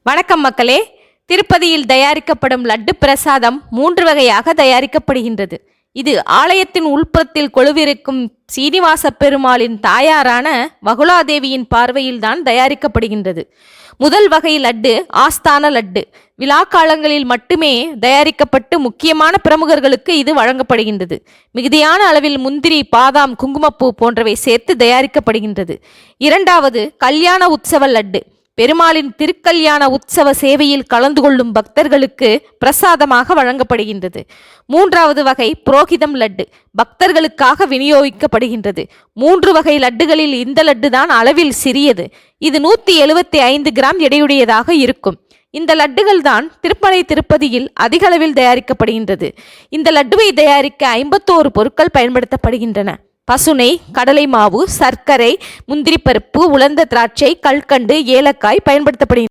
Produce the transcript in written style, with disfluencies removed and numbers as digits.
வணக்கம் மக்களே. திருப்பதியில் தயாரிக்கப்படும் லட்டு பிரசாதம் 3 வகையாக தயாரிக்கப்படுகின்றது. இது ஆலயத்தின் உள்புறத்தில் கொலுவிருக்கும் சீனிவாச பெருமாளின் தாயாரான வகுலாதேவியின் பார்வையில்தான் தயாரிக்கப்படுகின்றது. முதல் வகை லட்டு ஆஸ்தான லட்டு. விழா காலங்களில் மட்டுமே தயாரிக்கப்பட்டு முக்கியமான பிரமுகர்களுக்கு இது வழங்கப்படுகின்றது. மிகுதியான அளவில் முந்திரி, பாதாம், குங்குமப்பூ போன்றவை சேர்த்து தயாரிக்கப்படுகின்றது. இரண்டாவது கல்யாண உற்சவ லட்டு. பெருமாளின் திருக்கல்யாண உற்சவ சேவையில் கலந்து கொள்ளும் பக்தர்களுக்கு பிரசாதமாக வழங்கப்படுகின்றது. மூன்றாவது வகை புரோகிதம் லட்டு. பக்தர்களுக்காக விநியோகிக்கப்படுகின்றது. 3 வகை லட்டுகளில் இந்த லட்டு தான் அளவில் சிறியது. இது 175 கிராம் எடையுடையதாக இருக்கும். இந்த லட்டுகள் தான் திருமலை திருப்பதியில் அதிக அளவில் தயாரிக்கப்படுகின்றது. இந்த லட்டுவை தயாரிக்க 51 பொருட்கள் பயன்படுத்தப்படுகின்றன. பசுனை, கடலை மாவு, சர்க்கரை, முந்திரி பருப்பு, உலர்ந்த திராட்சை, கல்கண்டு, ஏலக்காய் பயன்படுத்தப்படுகின்றன.